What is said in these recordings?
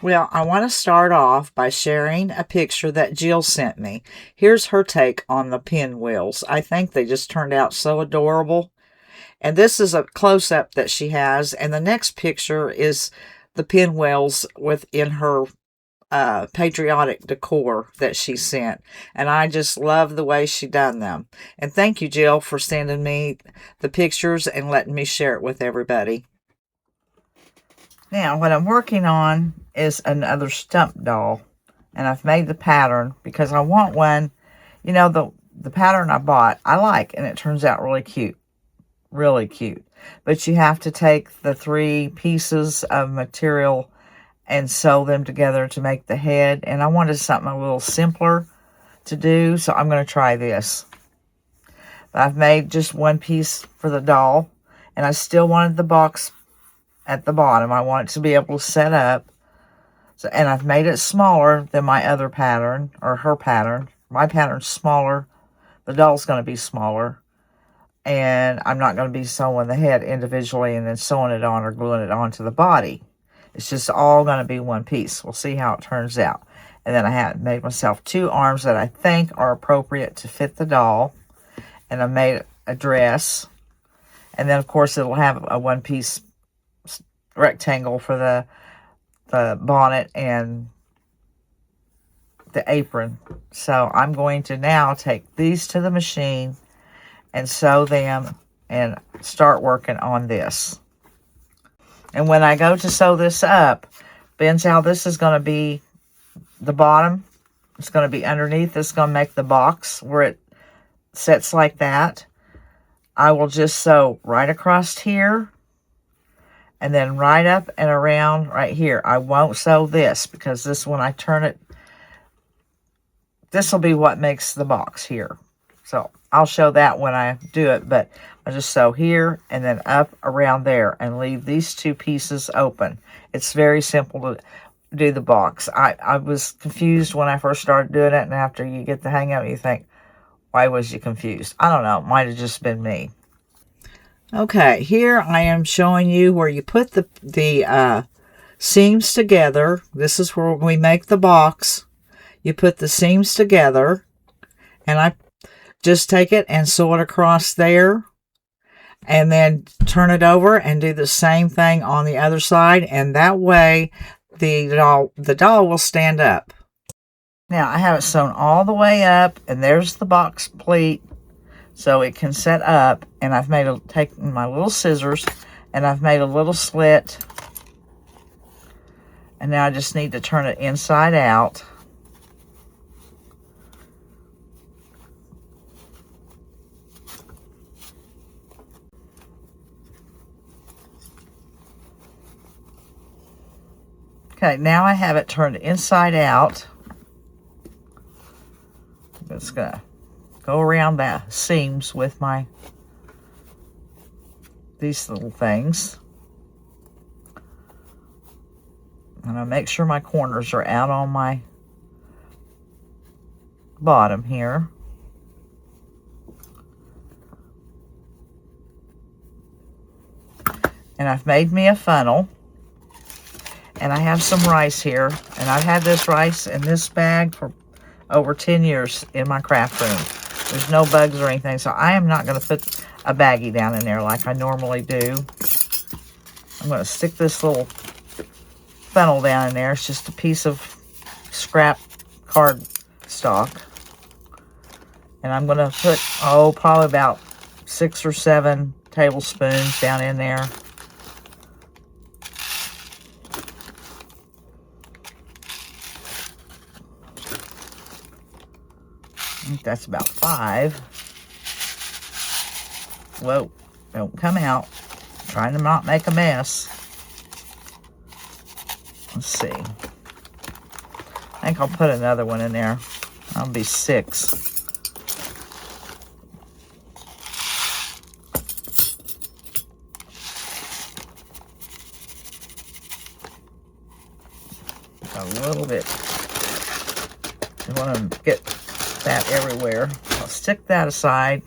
Well, I want to start off by sharing a picture that Jill sent me. Here's her take on the pinwheels. I think they just turned out so adorable. And this is a close-up that she has. And the next picture is the pinwheels within her Patriotic Decor that she sent. And I just love the way she done them. And thank you, Jill, for sending me the pictures and letting me share it with everybody. Now, what I'm working on is another stump doll. And I've made the pattern because I want one. You know, the pattern I bought, I like. And it turns out really cute. Really cute. But you have to take the 3 pieces of material and sew them together to make the head. And I wanted something a little simpler to do. So I'm going to try this. But I've made just 1 piece for the doll. And I still wanted the box at the bottom. I want it to be able to set up. So, and I've made it smaller than my other pattern, or her pattern. My pattern's smaller. The doll's going to be smaller. And I'm not going to be sewing the head individually and then sewing it on or gluing it onto the body. It's just all going to be 1 piece. We'll see how it turns out. And then I have made myself 2 arms that I think are appropriate to fit the doll. And I made a dress. And then, of course, it'll have a 1-piece rectangle for the bonnet and the apron. So I'm going to now take these to the machine and sew them and start working on this. And when I go to sew this up, bends how this is going to be the bottom. It's going to be underneath. It's going to make the box where it sits like that. I will just sew right across here. And then right up and around right here. I won't sew this because this, when I turn it, this will be what makes the box here. So I'll show that when I do it. But I'll just sew here and then up around there and leave these 2 pieces open. It's very simple to do the box. I was confused when I first started doing it. And after you get the hang of it, you think, why was you confused? I don't know. It might have just been me. Okay, here I am showing you where you put the seams together. This is where we make the box. You put the seams together, and I just take it and sew it across there, and then turn it over and do the same thing on the other side, and that way the doll will stand up. Now I have it sewn all the way up, and there's the box pleat. So it can set up, and I've taken my little scissors, and I've made a little slit. And now I just need to turn it inside out. Okay, now I have it turned inside out. I'm just gonna go around the seams with these little things. And I make sure my corners are out on my bottom here. And I've made me a funnel. And I have some rice here. And I've had this rice in this bag for over 10 years in my craft room. There's no bugs or anything, so I am not going to put a baggie down in there like I normally do. I'm going to stick this little funnel down in there. It's just a piece of scrap cardstock. And I'm going to put, probably about 6 or 7 tablespoons down in there. I think that's about 5. Whoa, don't come out. I'm trying to not make a mess. Let's see. I think I'll put another one in there. That'll be 6. A little bit. You want to get that everywhere. I'll stick that aside.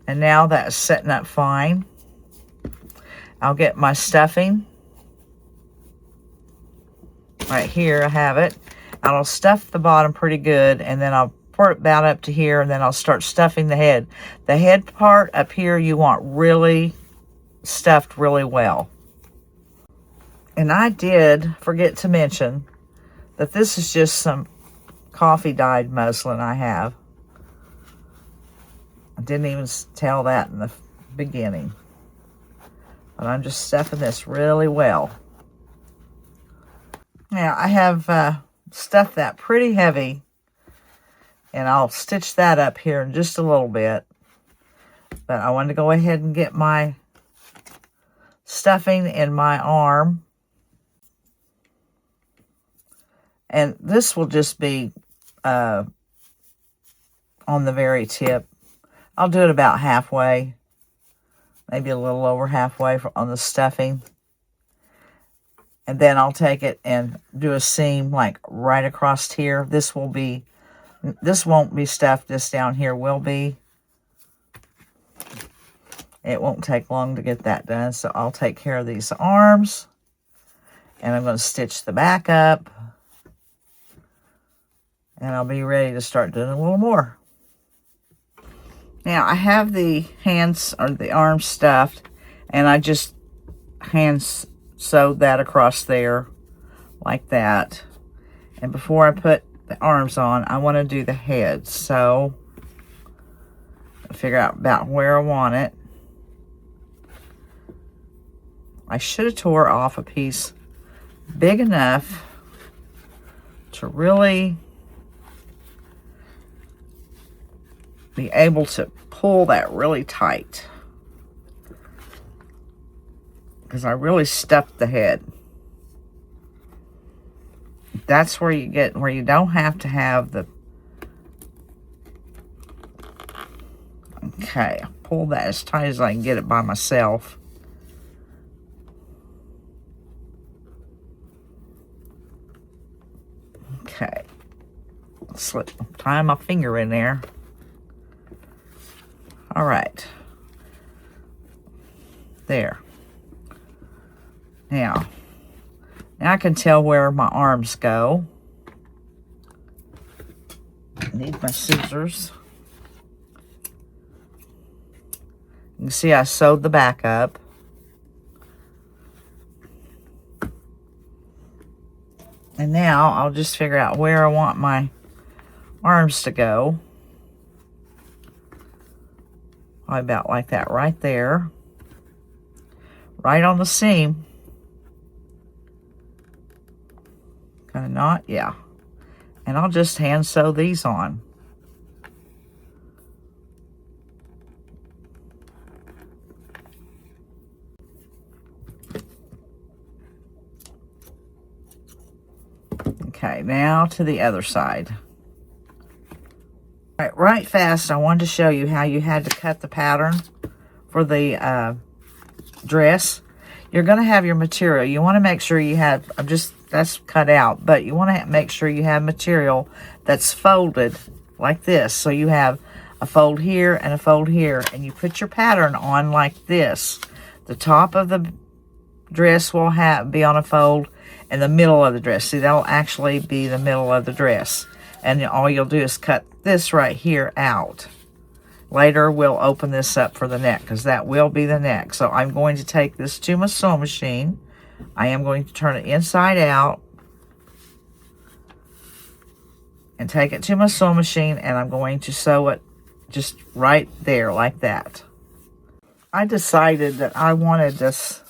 And now that's setting up fine. I'll get my stuffing. Right here, I have it. I'll stuff the bottom pretty good, and then I'll pour it about up to here, and then I'll start stuffing the head. The head part up here, you want really stuffed really well. And I did forget to mention that this is just some coffee dyed muslin I have. I didn't even tell that in the beginning. But I'm just stuffing this really well. Now, I have stuffed that pretty heavy, and I'll stitch that up here in just a little bit. But I wanted to go ahead and get my stuffing in my arm. And this will just be on the very tip. I'll do it about halfway, maybe a little over halfway on the stuffing. And then I'll take it and do a seam like right across here. This won't be stuffed. This down here will be. It won't take long to get that done. So I'll take care of these arms. And I'm going to stitch the back up. And I'll be ready to start doing a little more. Now, I have the hands or the arms stuffed. And I just hand sewed that across there like that. And before I put the arms on, I want to do the head. So, figure out about where I want it. I should have tore off a piece big enough to really be able to pull that really tight, because I really stuffed the head. That's where you get where you don't have to have the. Okay, pull that as tight as I can get it by myself. Okay, tie my finger in there. All right, there. Now I can tell where my arms go. I need my scissors. You can see I sewed the back up. And now I'll just figure out where I want my arms to go. Probably about like that right there. Right on the seam. Kind of knot, yeah. And I'll just hand sew these on. Okay, now to the other side. All right, right fast, I wanted to show you how you had to cut the pattern for the dress. You're going to have your material. You want to make sure you have, that's cut out, but you want to make sure you have material that's folded like this. So you have a fold here and a fold here, and you put your pattern on like this. The top of the dress will be on a fold, and the middle of the dress. See, that'll actually be the middle of the dress. And all you'll do is cut this right here out. Later, we'll open this up for the neck, because that will be the neck. So I'm going to take this to my sewing machine. I am going to turn it inside out and take it to my sewing machine, and I'm going to sew it just right there like that. I decided that I wanted this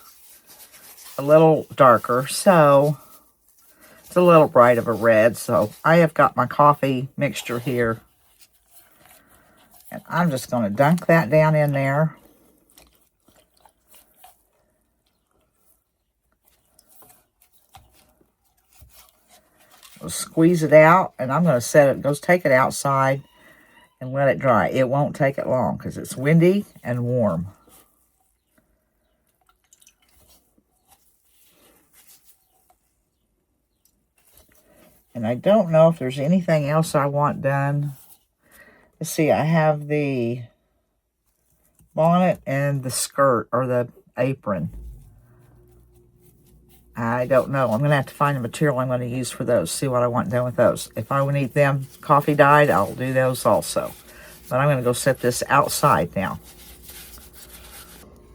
a little darker, so it's a little bright of a red. So I have got my coffee mixture here, and I'm just going to dunk that down in there. We'll squeeze it out, and I'm going to take it outside and let it dry. It won't take it long because it's windy and warm. And I don't know if there's anything else I want done. Let's see, I have the bonnet and the skirt, or the apron. I don't know. I'm going to have to find the material I'm going to use for those. See what I want done with those. If I need them coffee dyed, I'll do those also. But I'm going to go set this outside now.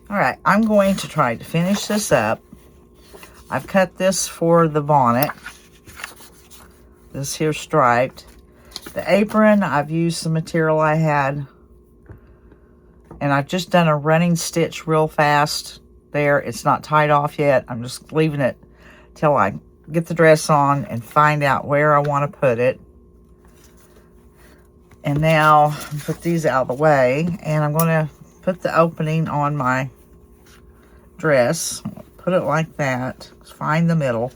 Alright, I'm going to try to finish this up. I've cut this for the bonnet. This here striped. The apron, I've used the material I had. And I've just done a running stitch real fast there. It's not tied off yet. I'm just leaving it till I get the dress on and find out where I want to put it. And now, put these out of the way. And I'm going to put the opening on my dress. Put it like that. Find the middle.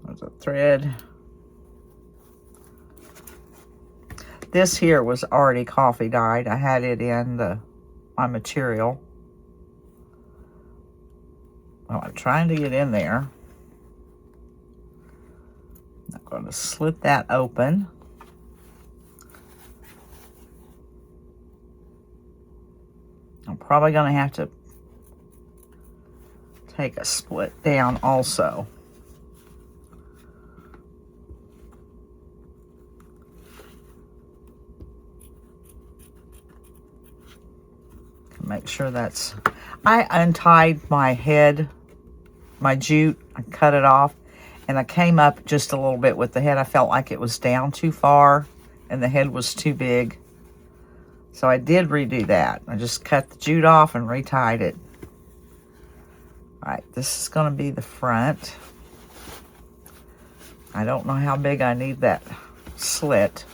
There's a thread. This here was already coffee dyed. I had it in my material. Well, I'm trying to get in there. I'm going to slit that open. I'm probably going to have to take a split down also. Make sure that's... I untied my head, my jute. I cut it off, and I came up just a little bit with the head. I felt like it was down too far, and the head was too big. So I did redo that. I just cut the jute off and retied it. Alright, this is going to be the front. I don't know how big I need that slit.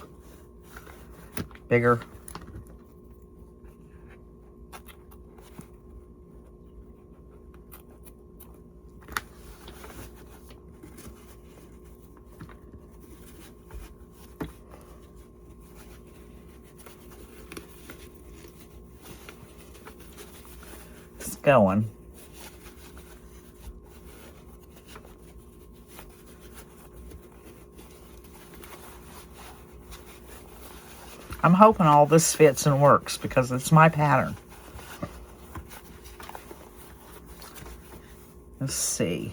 Bigger. Going. I'm hoping all this fits and works because it's my pattern. Let's see.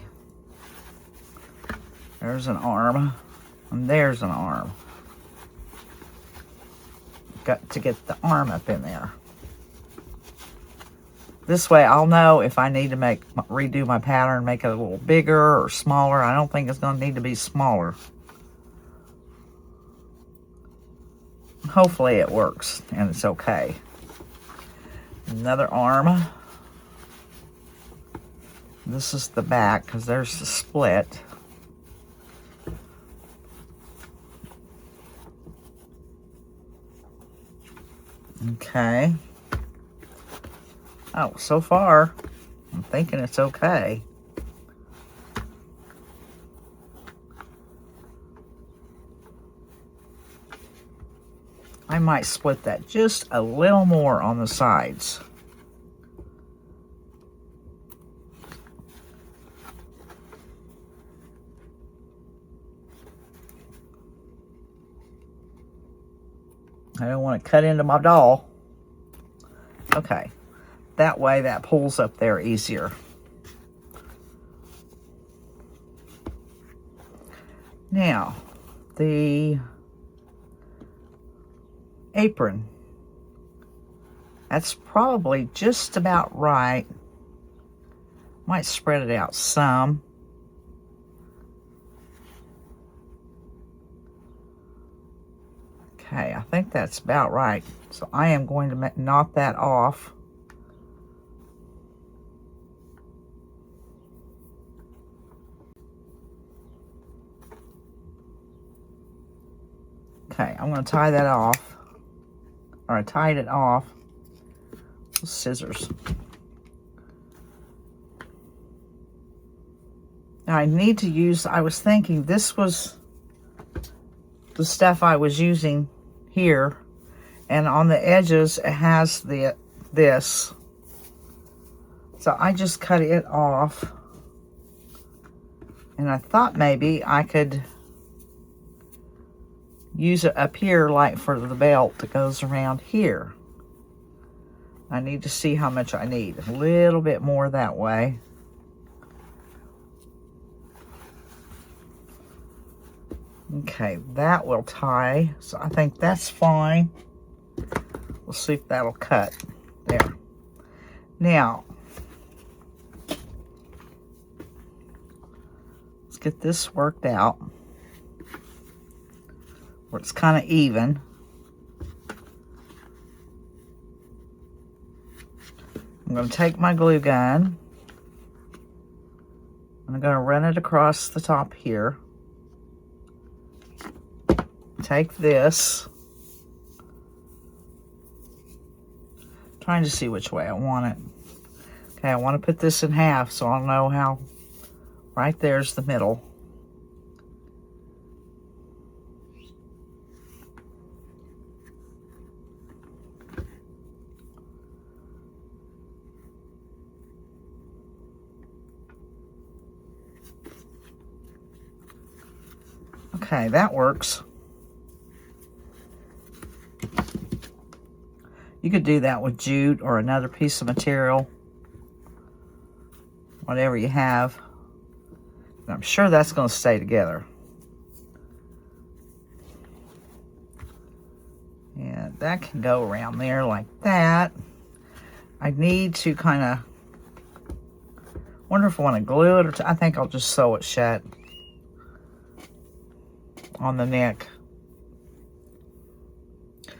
There's an arm and there's an arm. Got to get the arm up in there. This way I'll know if I need to redo my pattern, make it a little bigger or smaller. I don't think it's going to need to be smaller. Hopefully it works and it's okay. Another arm. This is the back because there's the split. Okay. Oh, so far, I'm thinking it's okay. I might split that just a little more on the sides. I don't want to cut into my doll. Okay. That way that pulls up there easier. Now, the apron. That's probably just about right. Might spread it out some. Okay, I think that's about right. So I am going to knot that off. Okay, I'm going to tie that off. Or I tied it off with scissors. Now I need to use, I was thinking this was the stuff I was using here. And on the edges it has this. So I just cut it off. And I thought maybe I could use it up here like for the belt that goes around here. I need to see how much I need. A little bit more that way. Okay, that will tie. So I think that's fine. We'll see if that'll cut. There. Now, let's get this worked out where it's kind of even. I'm going to take my glue gun. I'm going to run it across the top here. Take this. Trying to see which way I want it. Okay, I want to put this in half so I'll know how. Right there's the middle. Okay, that works. You could do that with jute or another piece of material, whatever you have. And I'm sure that's going to stay together. And that can go around there like that. I need to kind of wonder if I want to glue it or I think I'll just sew it shut on the neck.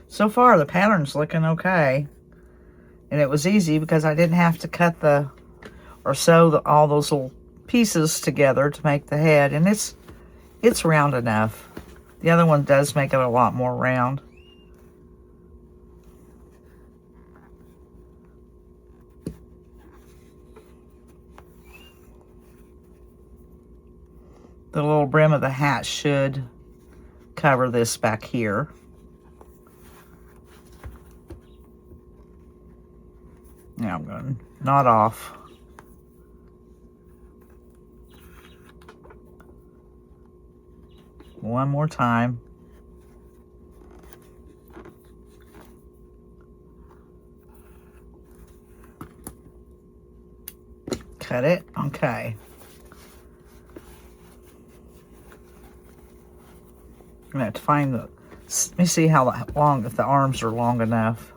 So far, the pattern's looking okay. And it was easy because I didn't have to cut or sew all those little pieces together to make the head. And it's round enough. The other one does make it a lot more round. The little brim of the hat should cover this back here. Now I'm going to knot off. One more time. Cut it. Okay. I'm going to have to find let me see how long, if the arms are long enough.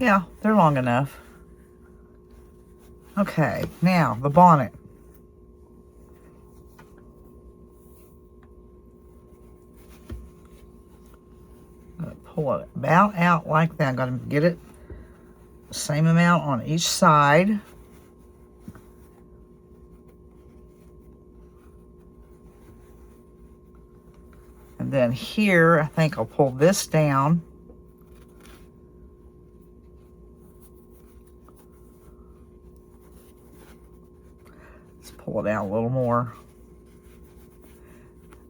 Yeah, they're long enough. Okay, now the bonnet. I'm going to pull it about out like that. I'm going to get it the same amount on each side. And then here, I think I'll pull this down. Pull it out a little more.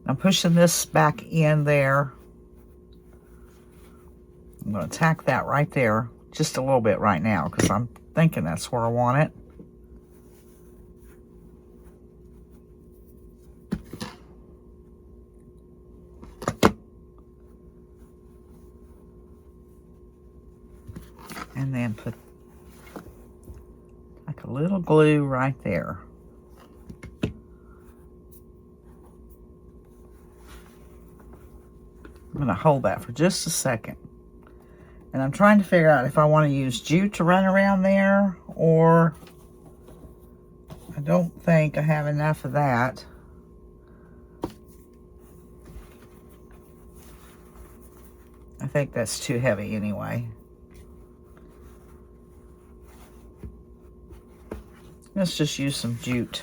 I'm pushing this back in there. I'm going to tack that right there just a little bit right now because I'm thinking that's where I want it. And then put like a little glue right there. I'm going to hold that for just a second. And I'm trying to figure out if I want to use jute to run around there or I don't think I have enough of that. I think that's too heavy anyway. Let's just use some jute.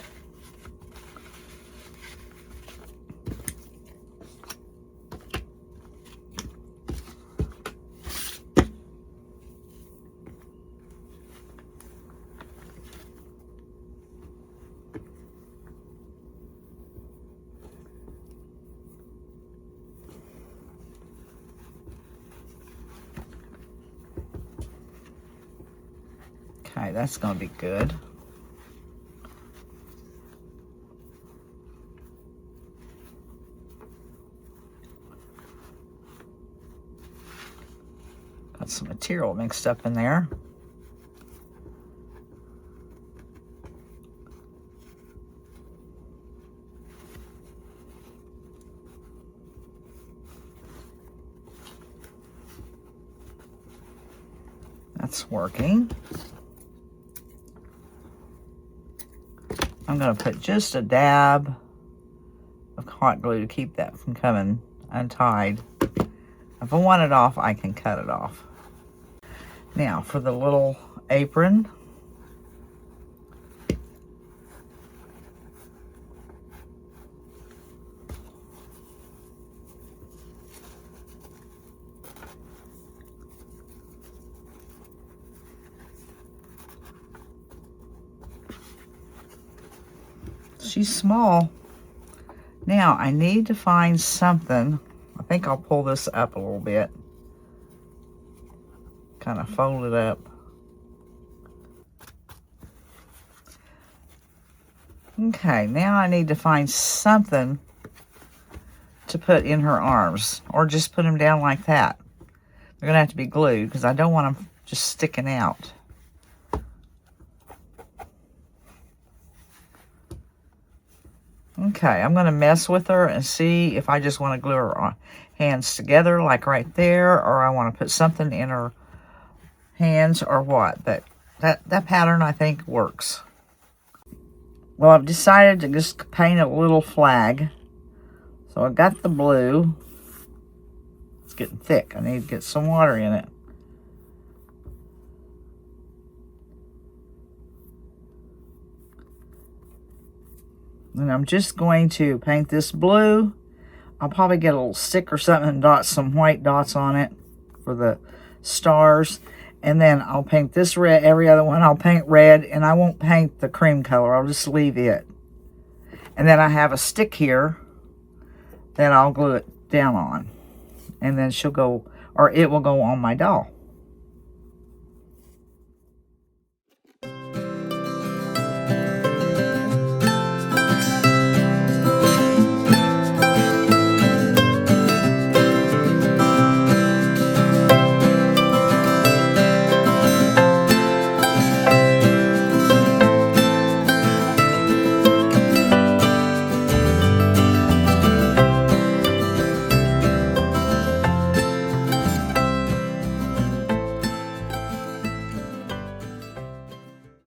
Okay, that's going to be good. Got some material mixed up in there. That's working. I'm going to put just a dab of hot glue to keep that from coming untied. If I want it off, I can cut it off. Now for the little apron. She's small. Now I need to find something. I think I'll pull this up a little bit. Kind of fold it up. Okay, now I need to find something to put in her arms, or just put them down like that. They're gonna have to be glued because I don't want them just sticking out. Okay, I'm going to mess with her and see if I just want to glue her hands together, like right there, or I want to put something in her hands or what. But that pattern, I think, works. Well, I've decided to just paint a little flag. So I got the blue. It's getting thick. I need to get some water in it. And I'm just going to paint this blue. I'll probably get a little stick or something and dot some white dots on it for the stars. And then I'll paint this red. Every other one I'll paint red. And I won't paint the cream color. I'll just leave it. And then I have a stick here that I'll glue it down on. And then she'll go, or it will go on my doll.